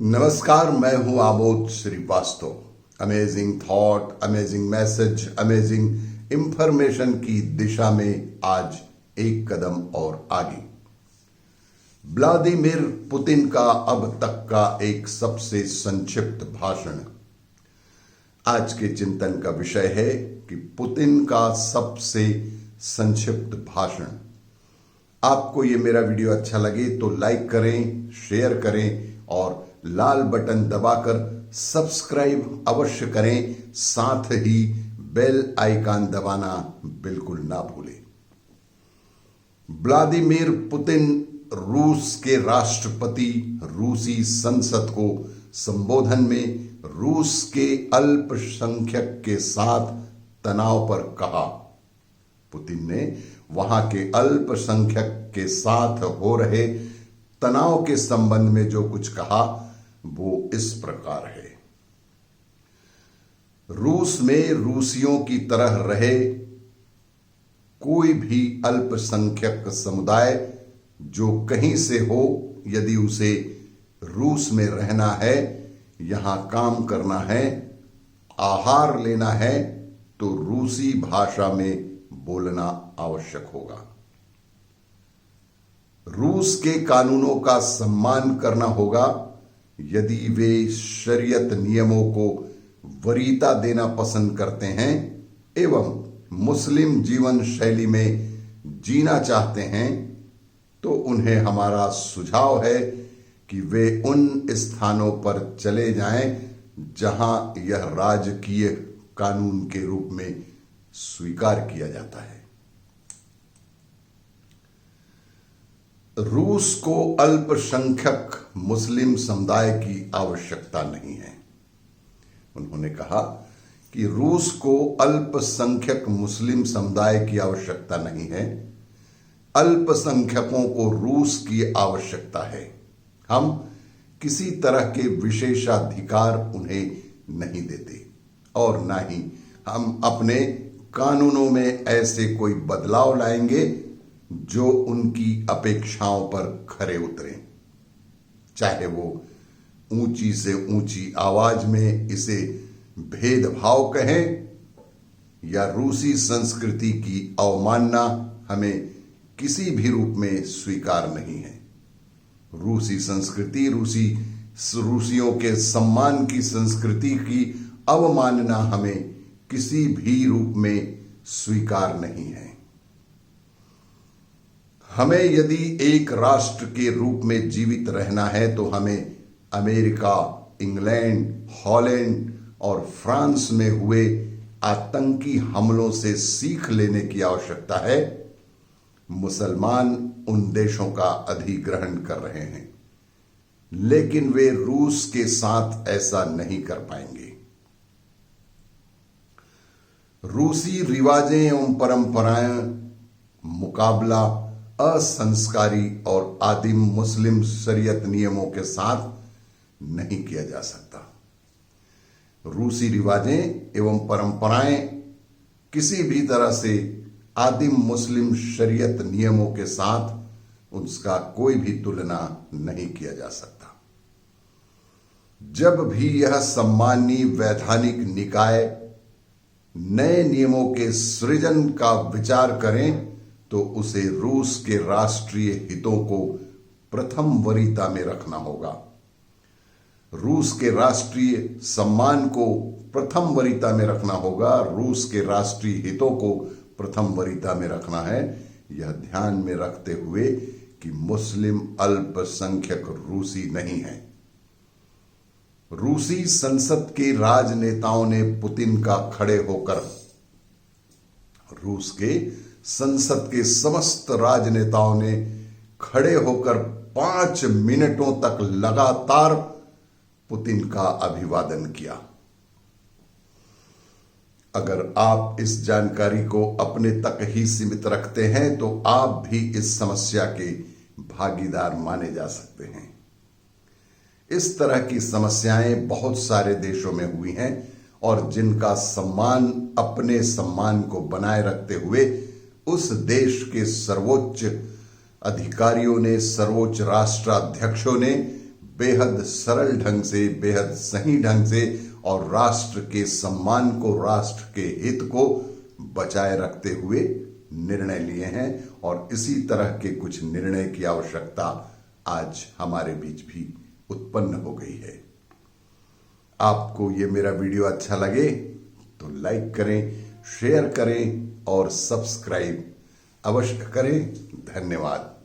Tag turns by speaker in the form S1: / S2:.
S1: नमस्कार, मैं हूं Amod Srivastava. Amazing thought, amazing message, amazing information की दिशा में आज एक कदम और आगे। व्लादिमीर पुतिन का अब तक का एक सबसे संक्षिप्त भाषण। आज के चिंतन का विषय है कि पुतिन का सबसे संक्षिप्त भाषण। आपको ये मेरा वीडियो अच्छा लगे तो लाइक करें, शेयर करें और लाल बटन दबाकर सब्सक्राइब अवश्य करें। साथ ही बेल आइकन दबाना बिल्कुल ना भूलें। व्लादिमीर पुतिन रूस के राष्ट्रपति रूसी संसद को संबोधन में रूस के अल्पसंख्यक के साथ तनाव पर कहा। पुतिन ने वहां के अल्पसंख्यक के साथ हो रहे तनाव के संबंध में जो कुछ कहा वो इस प्रकार है। रूस में रूसियों की तरह रहे कोई भी अल्पसंख्यक समुदाय जो कहीं से हो, यदि उसे रूस में रहना है, यहां काम करना है, आहार लेना है, तो रूसी भाषा में बोलना आवश्यक होगा। रूस के कानूनों का सम्मान करना होगा। यदि वे शरीयत नियमों को वरीयता देना पसंद करते हैं एवं मुस्लिम जीवन शैली में जीना चाहते हैं, तो उन्हें हमारा सुझाव है कि वे उन स्थानों पर चले जाएं जहां यह राजकीय कानून के रूप में स्वीकार किया जाता है। रूस को अल्पसंख्यक मुस्लिम समुदाय की आवश्यकता नहीं है। उन्होंने कहा कि रूस को अल्पसंख्यक मुस्लिम समुदाय की आवश्यकता नहीं है, अल्पसंख्यकों को रूस की आवश्यकता है। हम किसी तरह के विशेषाधिकार उन्हें नहीं देते और ना ही हम अपने कानूनों में ऐसे कोई बदलाव लाएंगे जो उनकी अपेक्षाओं पर खरे उतरें। चाहे वो ऊंची से ऊंची आवाज में इसे भेदभाव कहें या रूसी संस्कृति की अवमानना हमें किसी भी रूप में स्वीकार नहीं है। रूसी संस्कृति, रूसियों के सम्मान की संस्कृति की अवमानना हमें किसी भी रूप में स्वीकार नहीं है। हमें यदि एक राष्ट्र के रूप में जीवित रहना है तो हमें अमेरिका, इंग्लैंड, हॉलैंड और फ्रांस में हुए आतंकी हमलों से सीख लेने की आवश्यकता है। मुसलमान उन देशों का अधिग्रहण कर रहे हैं, लेकिन वे रूस के साथ ऐसा नहीं कर पाएंगे। रूसी रिवाजें एवं परंपराएं मुकाबला असंस्कारी और आदिम मुस्लिम शरीयत नियमों के साथ नहीं किया जा सकता। रूसी रिवाजें एवं परंपराएं किसी भी तरह से आदिम मुस्लिम शरीयत नियमों के साथ उसका कोई भी तुलना नहीं किया जा सकता। जब भी यह सम्मानीय वैधानिक निकाय नए नियमों के सृजन का विचार करें तो उसे रूस के राष्ट्रीय हितों को प्रथम वरीयता में रखना होगा। रूस के राष्ट्रीय सम्मान को प्रथम वरीयता में रखना होगा। रूस के राष्ट्रीय हितों को प्रथम वरीयता में रखना है, यह ध्यान में रखते हुए कि मुस्लिम अल्पसंख्यक रूसी नहीं है। रूसी संसद के राजनेताओं ने पुतिन का खड़े होकर, रूस के संसद के समस्त राजनेताओं ने खड़े होकर 5 मिनटों तक लगातार पुतिन का अभिवादन किया। अगर आप इस जानकारी को अपने तक ही सीमित रखते हैं तो आप भी इस समस्या के भागीदार माने जा सकते हैं। इस तरह की समस्याएं बहुत सारे देशों में हुई हैं और जिनका सम्मान अपने सम्मान को बनाए रखते हुए उस देश के सर्वोच्च अधिकारियों ने, सर्वोच्च राष्ट्राध्यक्षों ने बेहद सरल ढंग से, बेहद सही ढंग से और राष्ट्र के सम्मान को, राष्ट्र के हित को बचाए रखते हुए निर्णय लिए हैं। और इसी तरह के कुछ निर्णय की आवश्यकता आज हमारे बीच भी उत्पन्न हो गई है। आपको ये मेरा वीडियो अच्छा लगे तो लाइक करें, शेयर करें और सब्सक्राइब अवश्य करें। धन्यवाद।